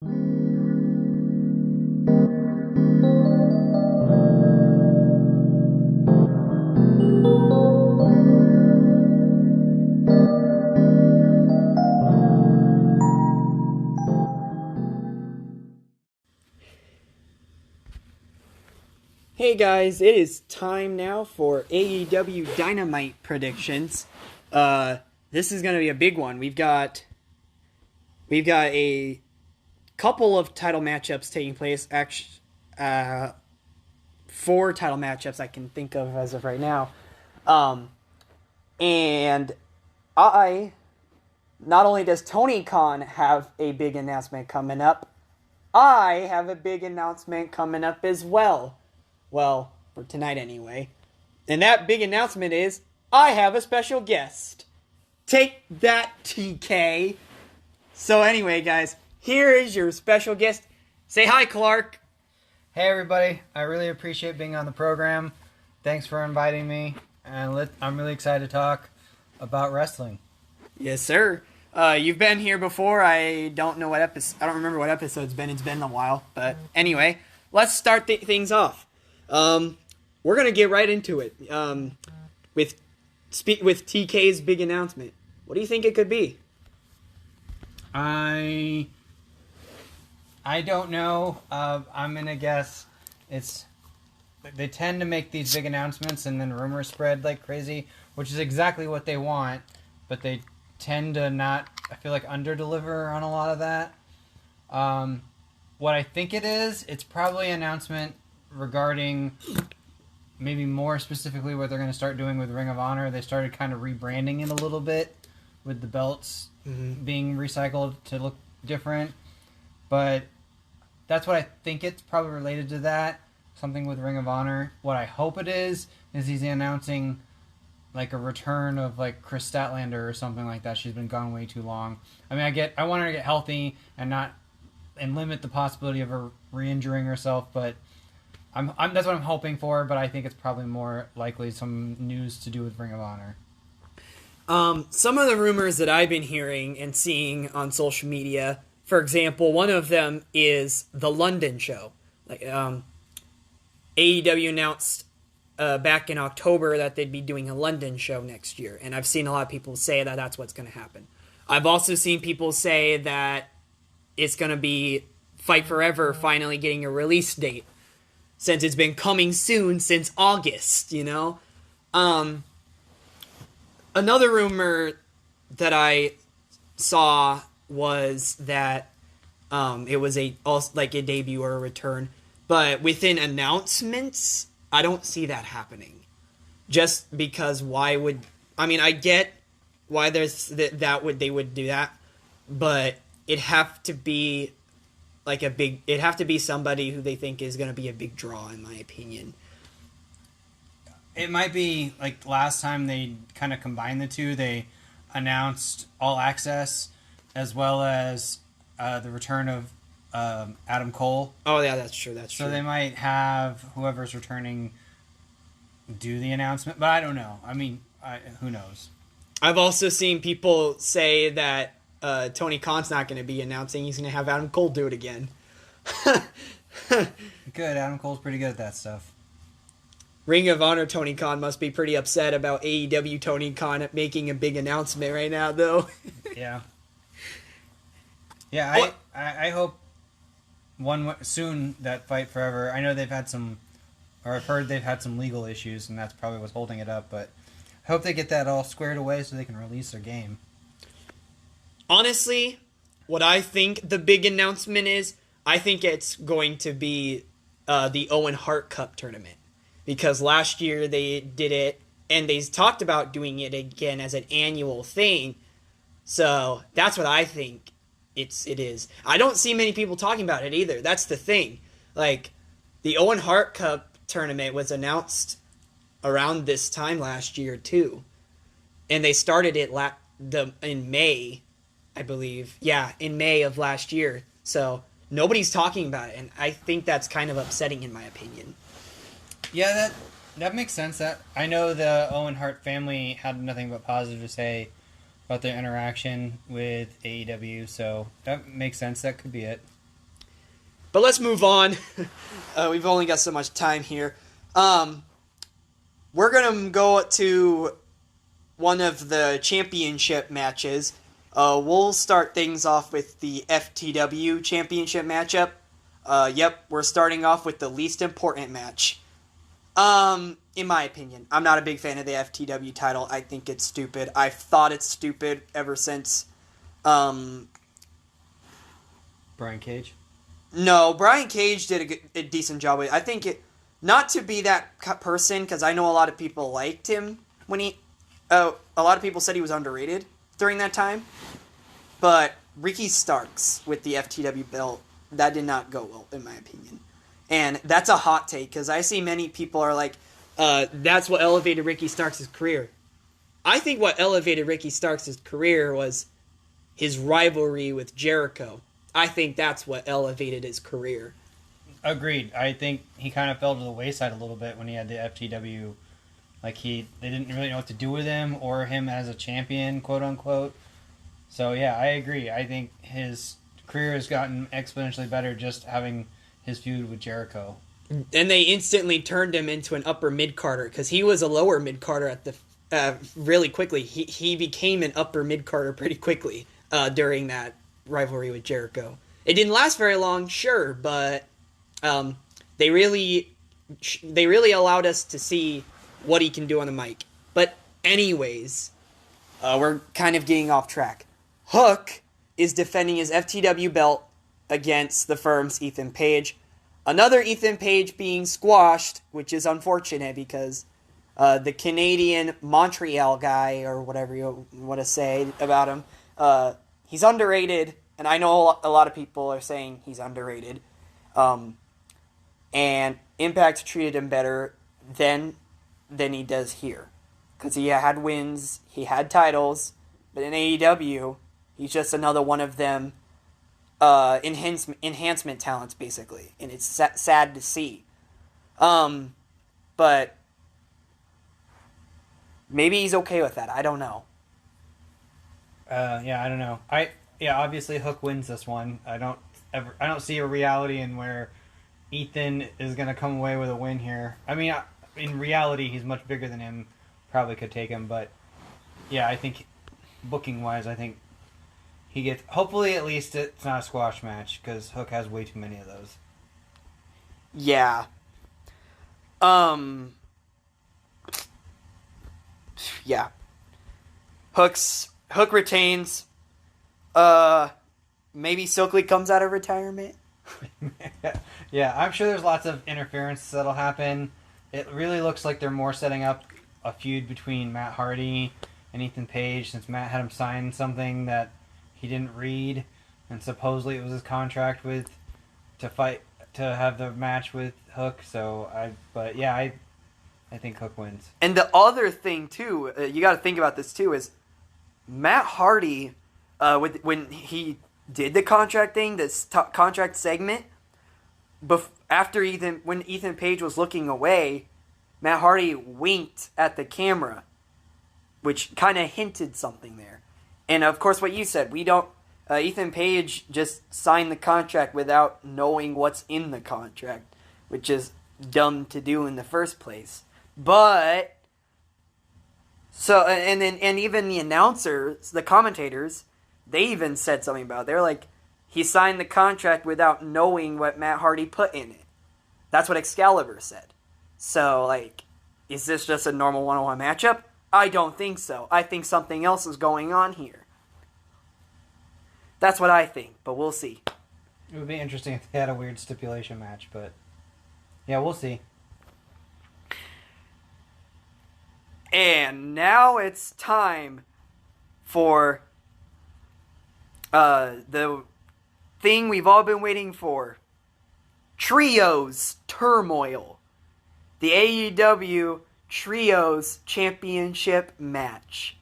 Hey guys, it is time now for AEW Dynamite predictions. This is going to be a big one. We've got a couple of title matchups taking place. Actually, 4 title matchups I can think of as of right now. And not only does Tony Khan have a big announcement coming up, I have a big announcement coming up as well. Well, for tonight anyway. And that big announcement is, I have a special guest. Take that, TK. So anyway, guys, here is your special guest. Say hi, Clark. Hey, everybody. I really appreciate being on the program. Thanks for inviting me. And I'm really excited to talk about wrestling. Yes, sir. You've been here before. I don't remember what episode it's been. It's been a while. But anyway, let's start things off. We're gonna get right into it. With TK's big announcement. What do you think it could be? I don't know. I'm gonna guess they tend to make these big announcements and then rumors spread like crazy, which is exactly what they want, but they tend to not, I feel like, under-deliver on a lot of that. What I think it's probably an announcement regarding maybe more specifically what they're going to start doing with Ring of Honor. They started kind of rebranding it a little bit with the belts being recycled to look different. But that's what I think it's probably related to that. Something with Ring of Honor. What I hope it is he's announcing like a return of like Chris Statlander or something like that. She's been gone way too long. I mean, I want her to get healthy and limit the possibility of her re-injuring herself, but that's what I'm hoping for, but I think it's probably more likely some news to do with Ring of Honor. Some of the rumors that I've been hearing and seeing on social media, for example, one of them is the London show. Like, AEW announced back in October that they'd be doing a London show next year, and I've seen a lot of people say that that's what's going to happen. I've also seen people say that it's going to be Fight Forever finally getting a release date, since it's been coming soon since August, you know? Another rumor that I saw was that it was a debut or a return, but within announcements, I don't see that happening. Just because I get why they would do that, but it'd have to be somebody who they think is going to be a big draw, in my opinion. It might be like last time they kind of combined the two. They announced All Access as well as the return of Adam Cole. Oh, yeah, that's true. So they might have whoever's returning do the announcement, but I don't know. I mean, who knows? I've also seen people say that Tony Khan's not going to be announcing. He's going to have Adam Cole do it again. Good. Adam Cole's pretty good at that stuff. Ring of Honor Tony Khan must be pretty upset about AEW Tony Khan making a big announcement right now, though. Yeah. Yeah, I hope soon that Fight Forever. I know I've heard they've had some legal issues, and that's probably what's holding it up, but I hope they get that all squared away so they can release their game. Honestly, what I think the big announcement is, I think it's going to be the Owen Hart Cup tournament. Because last year they did it, and they talked about doing it again as an annual thing. So that's what I think it is. I don't see many people talking about it either. That's the thing. Like, the Owen Hart Cup tournament was announced around this time last year too, and they started it in May, I believe. Yeah, in May of last year. So nobody's talking about it, and I think that's kind of upsetting in my opinion. Yeah, that makes sense. That I know the Owen Hart family had nothing but positive to say about their interaction with AEW, so that makes sense. That could be it. But let's move on. We've only got so much time here. We're going to go to one of the championship matches. We'll start things off with the FTW championship matchup. We're starting off with the least important match. In my opinion, I'm not a big fan of the FTW title. I think it's stupid. I've thought it's stupid ever since, Brian Cage? No, Brian Cage did a decent job with it. I think not to be that person, because I know a lot of people liked him when a lot of people said he was underrated during that time. But Ricky Starks with the FTW belt, that did not go well, in my opinion. And that's a hot take, because I see many people are like, that's what elevated Ricky Starks' career. I think what elevated Ricky Starks' career was his rivalry with Jericho. I think that's what elevated his career. Agreed. I think he kind of fell to the wayside a little bit when he had the FTW. Like, they didn't really know what to do with him or him as a champion, quote unquote. So, yeah, I agree. I think his career has gotten exponentially better just having his feud with Jericho. And they instantly turned him into an upper mid-carder, because he was a lower mid-carder at the really quickly. He became an upper mid-carder pretty quickly during that rivalry with Jericho. It didn't last very long, sure, but they really allowed us to see what he can do on the mic. But anyways, we're kind of getting off track. Hook is defending his FTW belt against the Firm's Ethan Page. Another Ethan Page being squashed, which is unfortunate because the Canadian Montreal guy, or whatever you want to say about him, he's underrated, and I know a lot of people are saying he's underrated. And Impact treated him better than he does here, because he had wins, he had titles, but in AEW, he's just another one of them enhancement talents, basically, and it's sad to see. But maybe he's okay with that. I don't know. I don't know. Obviously Hook wins this one. I don't see a reality in where Ethan is going to come away with a win here. I mean, in reality, he's much bigger than him. Probably could take him, but yeah, I think booking-wise, I think he gets... Hopefully, at least it's not a squash match, because Hook has way too many of those. Yeah. Yeah. Hook retains. Maybe Silkley comes out of retirement. Yeah, I'm sure there's lots of interference that'll happen. It really looks like they're more setting up a feud between Matt Hardy and Ethan Page, since Matt had him sign something that he didn't read, and supposedly it was his contract to have the match with Hook. So I think Hook wins. And the other thing too, you got to think about this too, is Matt Hardy, when he did the contract thing, this contract segment, when Ethan Page was looking away, Matt Hardy winked at the camera, which kind of hinted something there. And of course, what you said, Ethan Page just signed the contract without knowing what's in the contract, which is dumb to do in the first place. But and even the announcers, the commentators, they even said something about it. They're like, he signed the contract without knowing what Matt Hardy put in it. That's what Excalibur said. So, like, is this just a normal one-on-one matchup? I don't think so. I think something else is going on here. That's what I think, but we'll see. It would be interesting if they had a weird stipulation match, but yeah, we'll see. And now it's time for the thing we've all been waiting for. Trios Turmoil. The AEW Trios Championship match.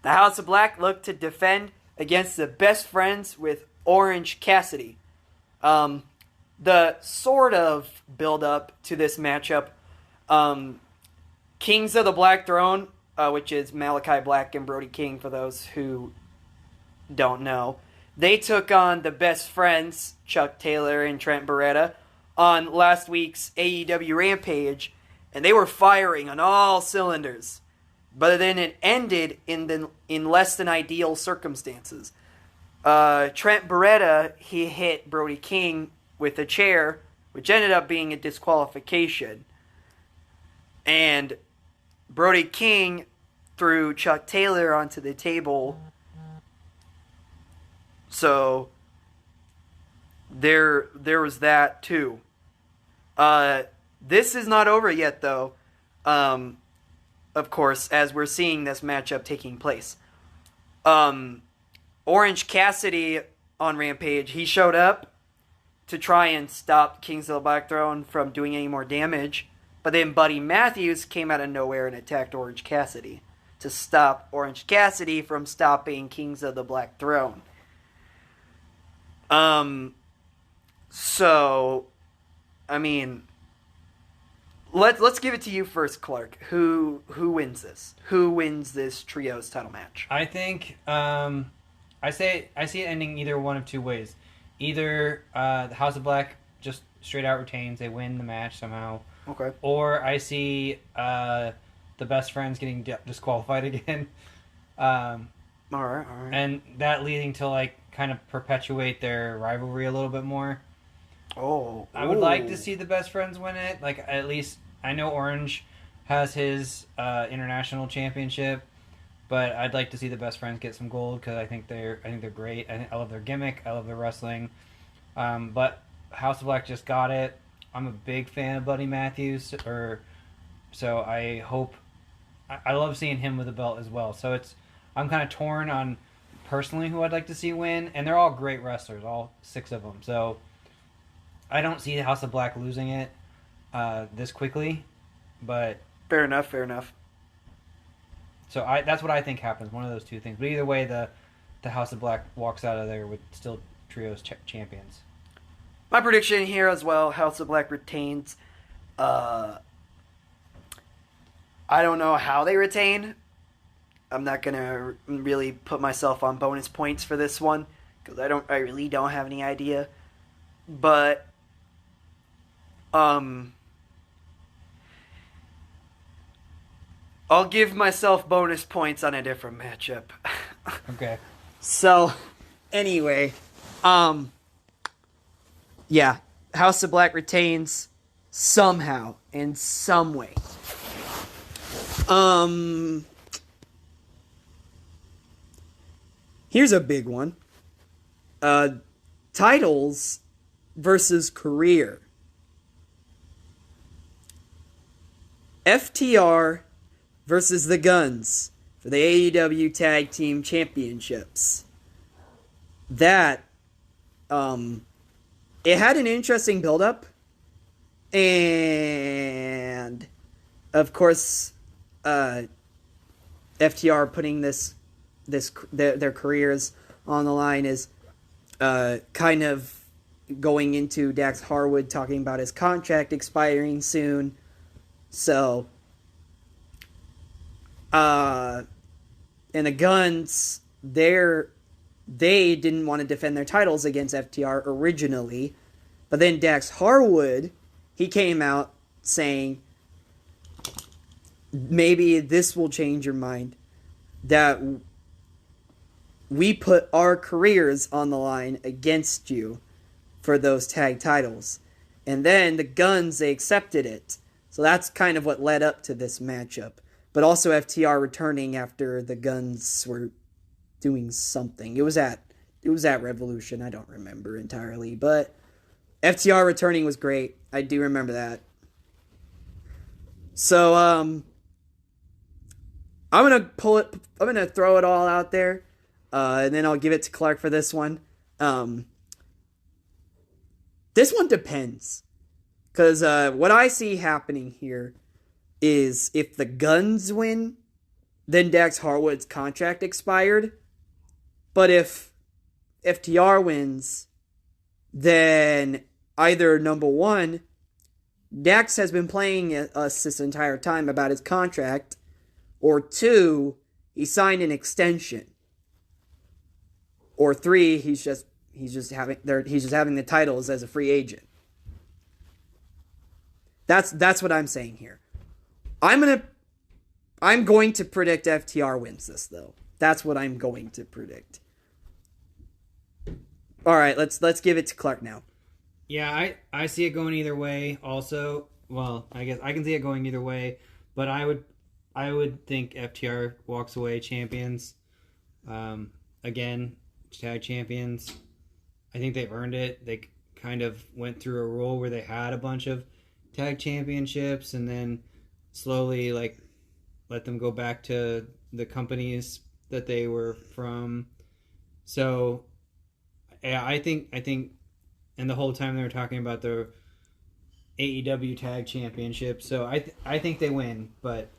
The House of Black look to defend against the Best Friends with Orange Cassidy. The sort of build-up to this matchup, Kings of the Black Throne, which is Malachi Black and Brody King, for those who don't know, They took on the best friends, Chuck Taylor and Trent Beretta, on last week's AEW Rampage, and they were firing on all cylinders. But then it ended in less than ideal circumstances. Trent Beretta, he hit Brody King with a chair, which ended up being a disqualification. And Brody King threw Chuck Taylor onto the table. So there was that too. This is not over yet, though. Of course, as we're seeing this matchup taking place. Orange Cassidy on Rampage, he showed up to try and stop Kings of the Black Throne from doing any more damage. But then Buddy Matthews came out of nowhere and attacked Orange Cassidy to stop Orange Cassidy from stopping Kings of the Black Throne. So, I mean, let's give it to you first, Clark. Who wins this? Who wins this trios title match? I think I see it ending either one of two ways. Either the House of Black just straight out retains, they win the match somehow. Okay. Or I see the best friends getting disqualified again. All right. And that leading to like kind of perpetuate their rivalry a little bit more. Oh. I would like to see the best friends win it. Like, at least I know Orange has his international championship, but I'd like to see the best friends get some gold because I think they're great. I love their gimmick. I love their wrestling. But House of Black just got it. I'm a big fan of Buddy Matthews, so I hope I love seeing him with a belt as well. So I'm kind of torn on personally who I'd like to see win, and they're all great wrestlers, all 6 of them. So I don't see the House of Black losing it this quickly, but fair enough. So that's what I think happens. One of those two things. But either way, the House of Black walks out of there with still trios champions. My prediction here as well, House of Black retains. I don't know how they retain. I'm not going to really put myself on bonus points for this one because I really don't have any idea. But I'll give myself bonus points on a different matchup. Okay. So, anyway, yeah, House of Black retains somehow, in some way. Here's a big one. Titles versus career. FTR versus the Guns for the AEW Tag Team Championships. That, it had an interesting build-up, and of course, FTR putting their careers on the line is kind of going into Dax Harwood talking about his contract expiring soon. So, and the Guns, they didn't want to defend their titles against FTR originally, but then Dax Harwood, he came out saying, maybe this will change your mind, that we put our careers on the line against you for those tag titles. And then the Guns, they accepted it. So that's kind of what led up to this matchup. But also FTR returning after the Guns were doing something. It was at Revolution. I don't remember entirely, but FTR returning was great. I do remember that. So I'm gonna throw it all out there, and then I'll give it to Clark for this one. This one depends, because what I see happening here is if the Guns win, then Dax Harwood's contract expired. But if FTR wins, then either number one, Dax has been playing us this entire time about his contract, or two, he signed an extension. or 3, he's just having the titles as a free agent. That's what I'm saying here. I'm going to predict FTR wins this, though. That's what I'm going to predict. All right, let's give it to Clark now. Yeah, I see it going either way. Also, well, I guess I can see it going either way, but I would think FTR walks away champions. Again, tag champions. I think they've earned it. They kind of went through a role where they had a bunch of tag championships and then slowly let them go back to the companies that they were from. So yeah, I think and the whole time they were talking about the AEW tag championship. So I think they win, but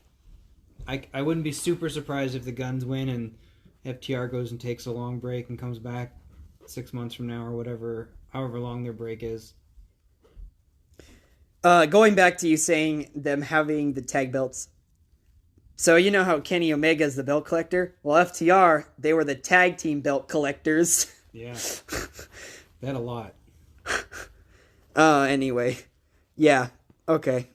I wouldn't be super surprised if the Guns win and FTR goes and takes a long break and comes back 6 months from now or whatever, however long their break is. Going back to you saying them having the tag belts. So you know how Kenny Omega is the belt collector? Well, FTR, they were the tag team belt collectors. Yeah. They had a lot. Anyway. Yeah. Okay.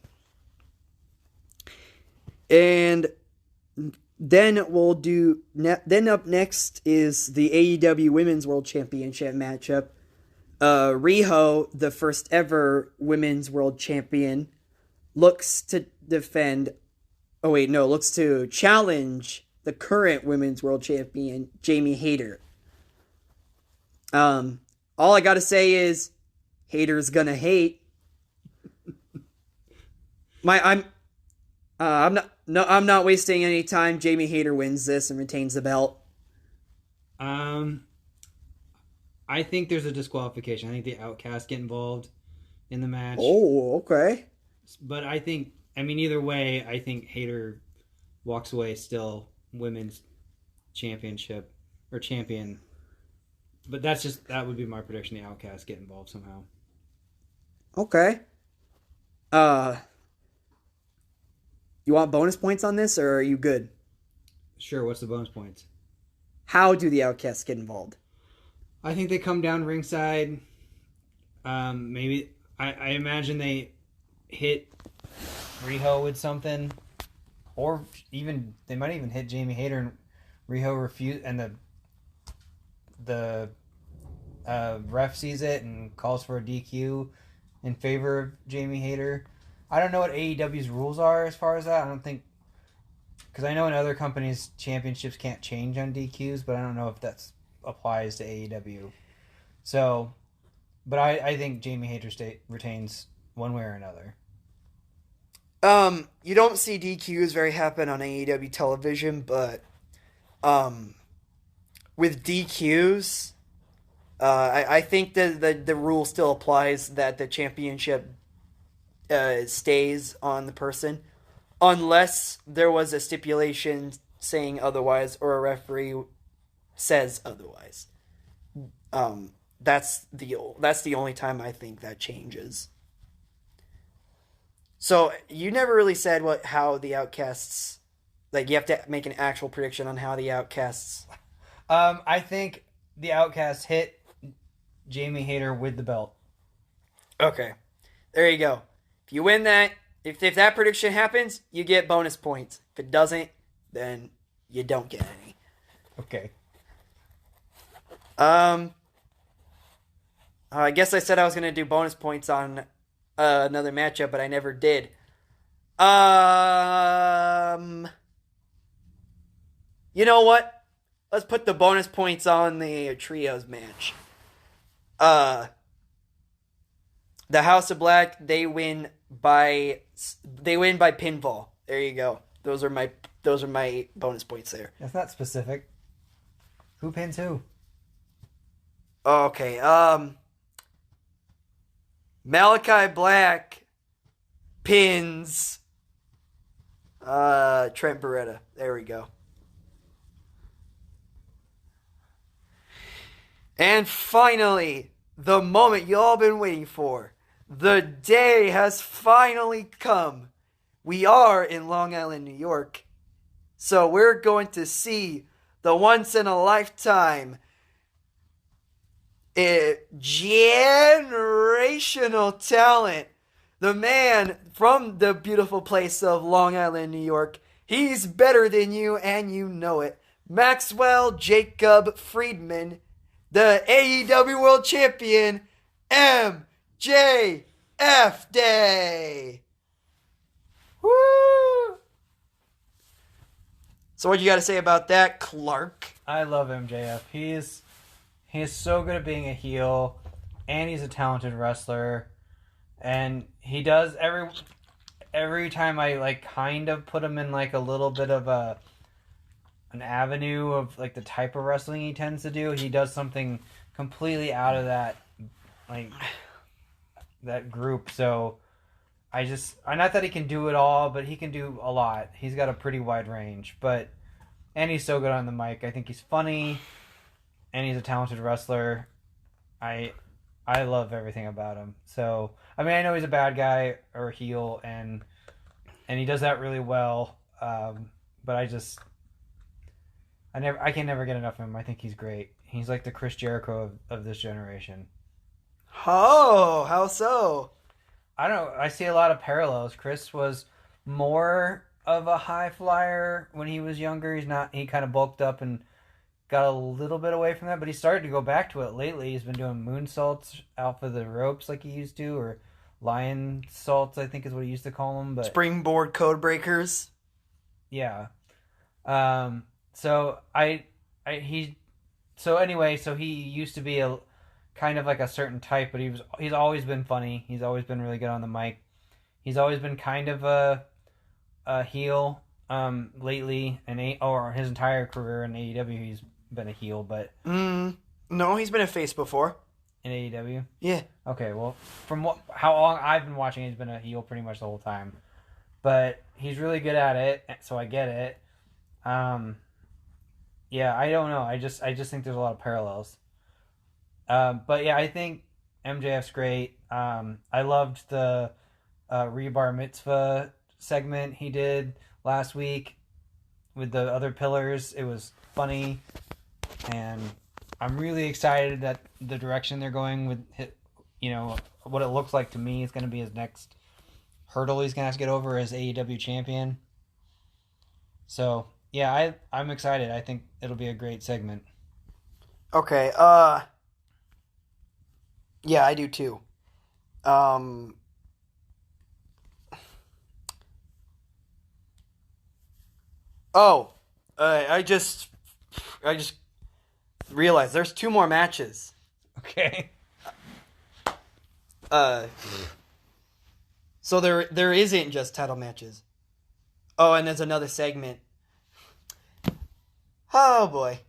And then then up next is the AEW Women's World Championship matchup. Riho, the first ever Women's World Champion, looks to challenge the current Women's World Champion, Jamie Hayter. All I gotta say is, Hayter's gonna hate. I'm not wasting any time. Jamie Hayter wins this and retains the belt. I think there's a disqualification. I think the Outcast get involved in the match. Oh, okay. But either way, I think Hayter walks away still women's championship or champion. But that would be my prediction. The Outcast get involved somehow. Okay. You want bonus points on this, or are you good? Sure, what's the bonus points? How do the Outcasts get involved? I think they come down ringside. Maybe I imagine they hit Riho with something, or even they might even hit Jamie Hayter and Riho refuse, and the ref sees it and calls for a DQ in favor of Jamie Hayter. I don't know what AEW's rules are as far as that. I don't think, because I know in other companies championships can't change on DQs, but I don't know if that applies to AEW. So, but I think Jamie Hayter retains one way or another. You don't see DQs very happen on AEW television, but with DQs, I think that the rule still applies that the championship stays on the person, unless there was a stipulation saying otherwise or a referee says otherwise. That's the only time I think that changes. So you never really said how the Outcasts, you have to make an actual prediction on how the Outcasts. I think the Outcasts hit Jamie Hayter with the belt. Okay, there you go. If you win that, if that prediction happens, you get bonus points. If it doesn't, then you don't get any. Okay. I guess I said I was going to do bonus points on another matchup, but I never did. You know what? Let's put the bonus points on the trios match. The House of Black, they win by pinfall. There you go. Those are my bonus points there. That's not specific. Who pins who? Okay. Malachi Black pins Trent Beretta. There we go. And finally, the moment you all been waiting for. The day has finally come. We are in Long Island, New York. So we're going to see the once in a lifetime generational talent. The man from the beautiful place of Long Island, New York. He's better than you, and you know it. Maxwell Jacob Friedman, the AEW World Champion, MJF Day. Woo! So what you got to say about that, Clark? I love MJF. He is so good at being a heel, and he's a talented wrestler. And he does every time I like kind of put him in like a little bit of an avenue of like the type of wrestling he tends to do, he does something completely out of that group. So not that he can do it all, but he can do a lot. He's got a pretty wide range, and he's so good on the mic. I think he's funny, and he's a talented wrestler. I love everything about him. So, I mean, I know he's a bad guy or a heel, and he does that really well. But I can never get enough of him. I think he's great. He's like the Chris Jericho of this generation. Oh, how so? I don't know. I see a lot of parallels. Chris was more of a high flyer when he was younger. He kind of bulked up and got a little bit away from that, but he started to go back to it lately. He's been doing moonsaults out for the ropes like he used to, or lion salts, I think is what he used to call them. But springboard code breakers. Yeah. So he used to be a kind of like a certain type, but he's always been funny. He's always been really good on the mic. He's always been kind of a heel lately, or his entire career in AEW he's been a heel, but no, he's been a face before. In AEW? Yeah. Okay, well, from how long I've been watching, he's been a heel pretty much the whole time. But he's really good at it, so I get it. Yeah, I don't know. I just think there's a lot of parallels. But yeah, I think MJF's great. I loved the Rebar Mitzvah segment he did last week with the other pillars. It was funny, and I'm really excited that the direction they're going with, what it looks like to me is going to be his next hurdle he's going to have to get over as AEW champion. So, yeah, I'm excited. I think it'll be a great segment. Okay, yeah, I do too. I just realized there's 2 more matches. Okay. So there isn't just title matches. Oh, and there's another segment. Oh boy.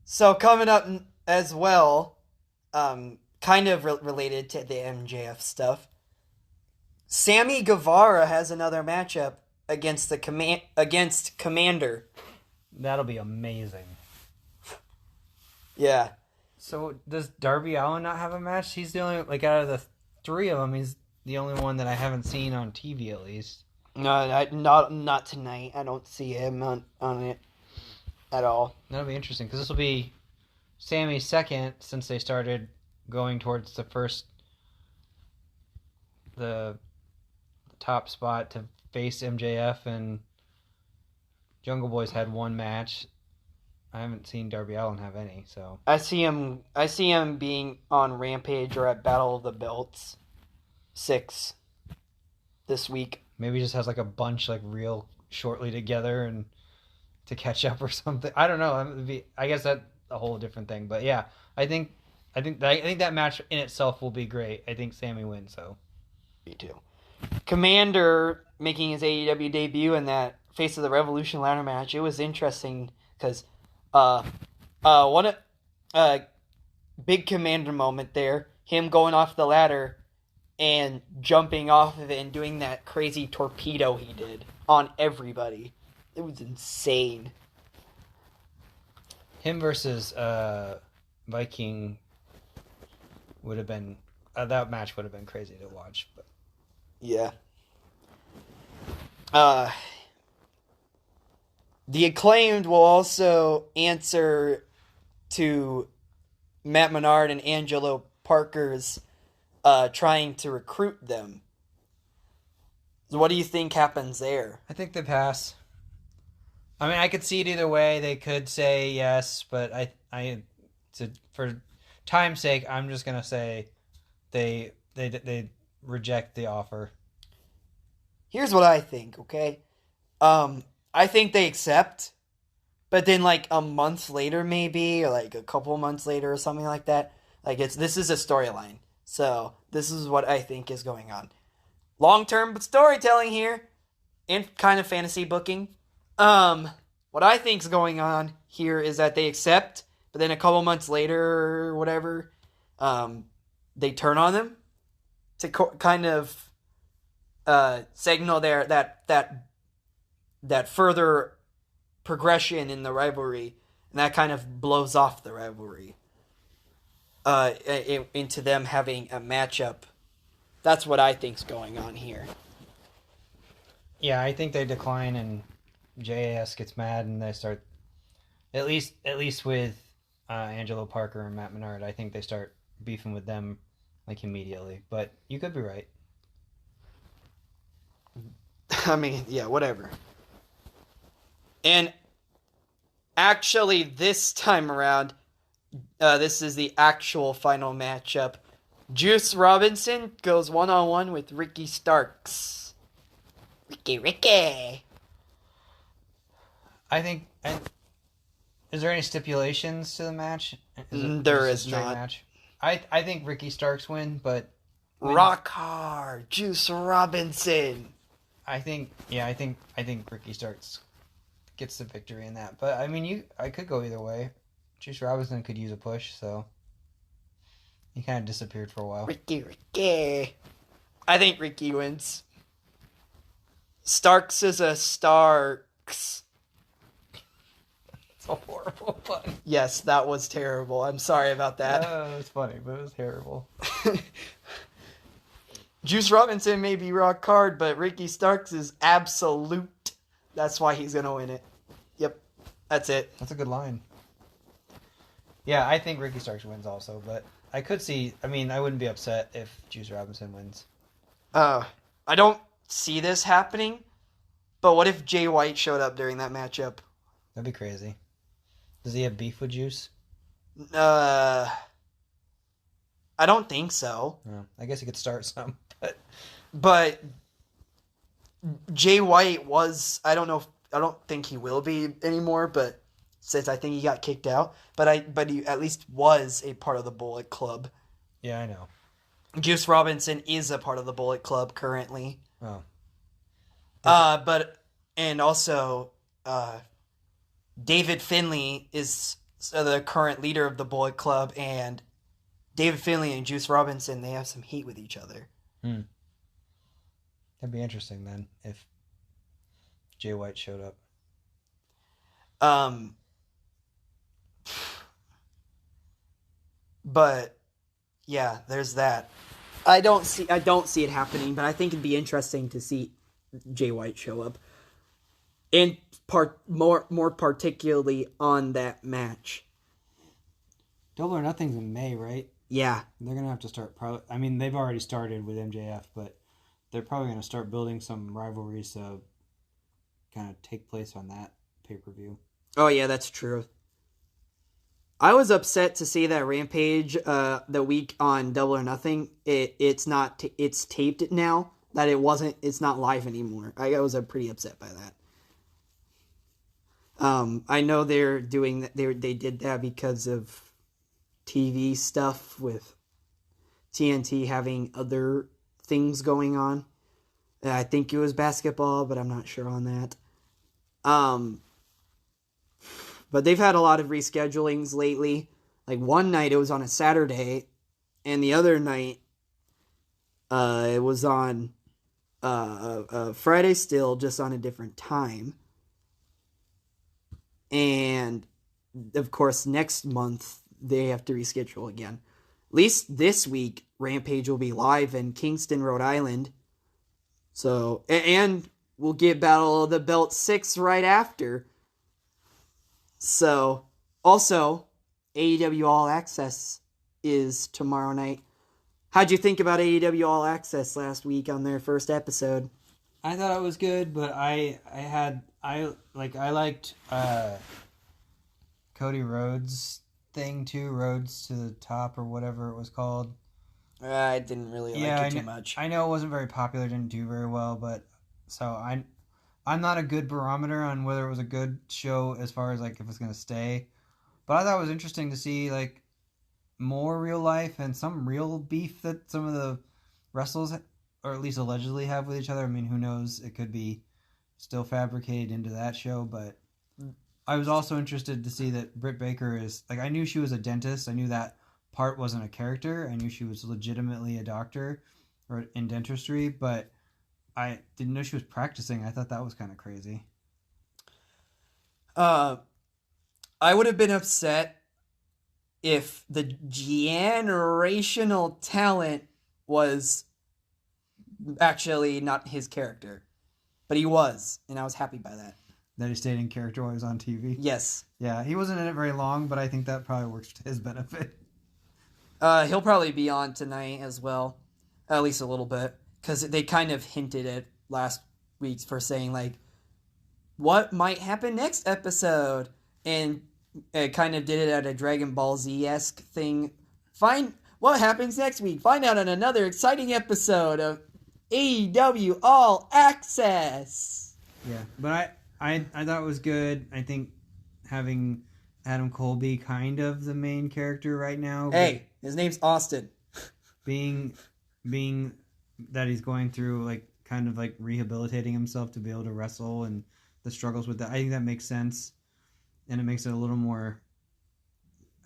So coming up as well, kind of related to the MJF stuff, Sammy Guevara has another matchup against Commander. That'll be amazing. Yeah. So does Darby Allin not have a match? He's the only, like, out of the 3 of them, he's the only one that I haven't seen on TV at least. No, not tonight. I don't see him on it at all. That'll be interesting, because this will be Sammy's second since they started going towards the top spot to face MJF, and Jungle Boy's had 1 match. I haven't seen Darby Allin have any, so I see him being on Rampage or at Battle of the Belts 6 this week. Maybe he just has like a bunch like real shortly together and to catch up or something. I don't know. I guess that's a whole different thing. But yeah, I think that match in itself will be great. I think Sammy wins. So me too. Commander making his AEW debut in that Face of the Revolution ladder match. It was interesting because big Commander moment there. Him going off the ladder and jumping off of it and doing that crazy torpedo he did on everybody. It was insane. Him versus Viking would have been that match would have been crazy to watch. But yeah. The Acclaimed will also answer to Matt Menard and Angelo Parker's trying to recruit them. So what do you think happens there? I think they pass. I mean, I could see it either way. They could say yes, but for time's sake, I'm just gonna say they reject the offer. Here's what I think, okay? I think they accept, but then like a month later maybe, or like a couple months later or something like that, like this is a storyline. So this is what I think is going on. Long-term storytelling here, and kind of fantasy booking. What I think's going on here is that they accept, but then a couple months later or whatever, they turn on them to kind of signal that further progression in the rivalry, and that kind of blows off the rivalry into them having a matchup. That's what I think's going on here. Yeah, I think they decline and JAS gets mad and they start at least with Angelo Parker and Matt Menard. I think they start beefing with them like immediately. But you could be right. I mean, yeah, whatever. And actually, this time around, this is the actual final matchup. Juice Robinson goes one-on-one with Ricky Starks. Ricky. I think. Is there any stipulations to the match? There is not. Match? I think Ricky Starks win, but Rock hard, Juice Robinson. I think Ricky Starks gets the victory in that. But I mean, I could go either way. Juice Robinson could use a push, so he kind of disappeared for a while. Ricky. I think Ricky wins. Starks is a Starks. It's a horrible pun. Yes, that was terrible. I'm sorry about that. It was funny, but it was terrible. Juice Robinson may be rock hard, but Ricky Starks is absolute. That's why he's going to win it. Yep, that's it. That's a good line. Yeah, I think Ricky Starks wins also, but I could see... I mean, I wouldn't be upset if Juice Robinson wins. I don't see this happening, but what if Jay White showed up during that matchup? That'd be crazy. Does he have beef with Juice? I don't think so. No, I guess he could start some, But Jay White was... I don't think he will be anymore, but since I think he got kicked out, but he at least was a part of the Bullet Club. Yeah, I know. Juice Robinson is a part of the Bullet Club currently. Oh. And also, David Finlay is the current leader of the Bullet Club, and David Finlay and Juice Robinson, they have some heat with each other. That'd be interesting then if Jay White showed up. But yeah, there's that. I don't see it happening, but I think it'd be interesting to see Jay White show up, and more particularly on that match. Double or Nothing's in May, right? Yeah, They're gonna have to start. I mean, they've already started with MJF, but they're probably gonna start building some rivalries to kind of take place on that pay-per-view. Oh yeah, that's true. I was upset to see that Rampage the week on Double or Nothing. It's not it's taped now, that it's not live anymore. I was pretty upset by that. I know they're doing that. They did that because of TV stuff with TNT having other things going on. I think it was basketball, but I'm not sure on that. But they've had a lot of reschedulings lately. Like one night it was on a Saturday, and the other night it was on Friday still, just on a different time. And of course, next month they have to reschedule again. At least this week, Rampage will be live in Kingston, Rhode Island. So, and we'll get Battle of the Belt 6 right after. So, also, AEW All Access is tomorrow night. How'd you think about AEW All Access last week on their first episode? I thought it was good, but I liked Cody Rhodes thing too, Rhodes to the Top or whatever it was called. I didn't really like it too much. I know it wasn't very popular, didn't do very well, but so I'm not a good barometer on whether it was a good show as far as like if it's gonna stay. But I thought it was interesting to see like more real life and some real beef that some of the wrestlers, or at least allegedly, have with each other. I mean, who knows? It could be still fabricated into that show, but I was also interested to see that Britt Baker is like, I knew she was a dentist. I knew that part wasn't a character. I knew she was legitimately a doctor or in dentistry, but I didn't know she was practicing. I thought that was kind of crazy. I would have been upset if the generational talent was actually not his character. But he was, and I was happy by that. That he stayed in character while he was on TV? Yes. Yeah, he wasn't in it very long, but I think that probably works to his benefit. He'll probably be on tonight as well, at least a little bit, because they kind of hinted it last week for saying, like, what might happen next episode, and it kind of did it at a Dragon Ball Z-esque thing. Find what happens next week. Find out on another exciting episode of AEW All Access. Yeah, but I thought it was good. I think having Adam Cole be kind of the main character right now. Hey, his name's Austin. Being that he's going through like kind of like rehabilitating himself to be able to wrestle and the struggles with that. I think that makes sense. And it makes it a little more,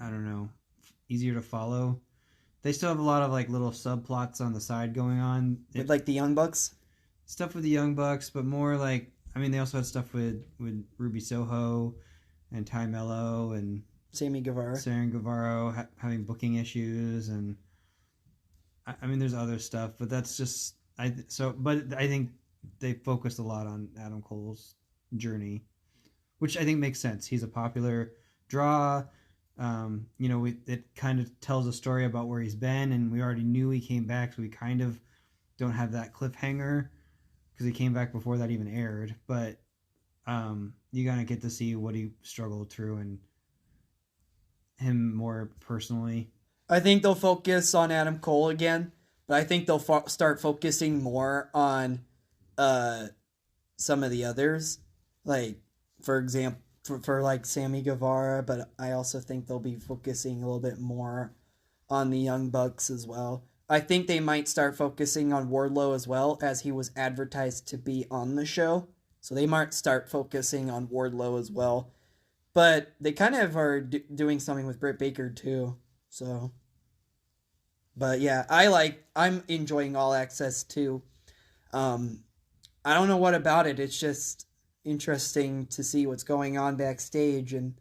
I don't know, easier to follow. They still have a lot of like little subplots on the side going on. With like the Young Bucks? Stuff with the Young Bucks, but more like, I mean, they also had stuff with Ruby Soho and Ty Mello and Sammy Guevara. Having booking issues. And I mean, there's other stuff, but that's just, but I think they focused a lot on Adam Cole's journey, which I think makes sense. He's a popular draw. It kind of tells a story about where he's been, and we already knew he came back, so we kind of don't have that cliffhanger because he came back before that even aired. But you gotta get to see what he struggled through and him more personally. I think they'll focus on Adam Cole again, but I think they'll start focusing more on some of the others, like for example. For like Sammy Guevara, but I also think they'll be focusing a little bit more on the Young Bucks as well. I think they might start focusing on Wardlow as well, as he was advertised to be on the show. So they might start focusing on Wardlow as well. But they kind of are doing something with Britt Baker too. So, but yeah, I'm enjoying All Access too. I don't know what about it. It's just interesting to see what's going on backstage, and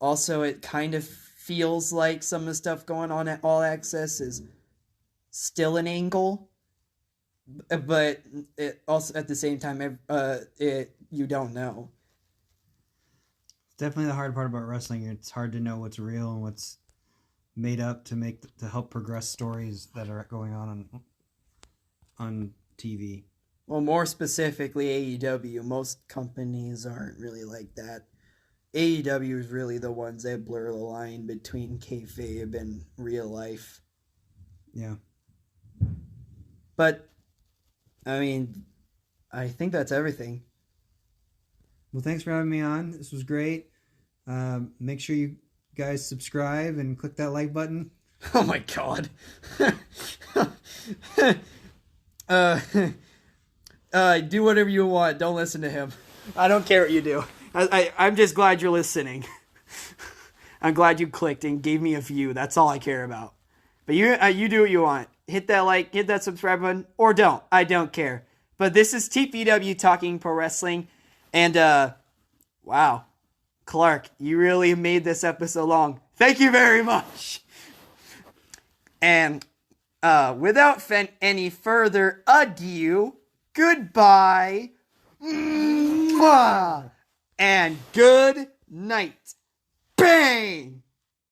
also it kind of feels like some of the stuff going on at All Access is still an angle, but it also at the same time you don't know. It's definitely the hard part about wrestling. It's hard to know what's real and what's made up to help progress stories that are going on TV. Well, more specifically, AEW. Most companies aren't really like that. AEW is really the ones that blur the line between kayfabe and real life. Yeah. But, I mean, I think that's everything. Well, thanks for having me on. This was great. Make sure you guys subscribe and click that like button. Oh my god. Do whatever you want. Don't listen to him. I don't care what you do. I'm just glad you're listening. I'm glad you clicked and gave me a view. That's all I care about. But you do what you want. Hit that like, hit that subscribe button, or don't. I don't care. But this is TPW Talking Pro Wrestling. And, wow. Clark, you really made this episode long. Thank you very much. And without any further ado, goodbye. Mwah! And good night. Bang!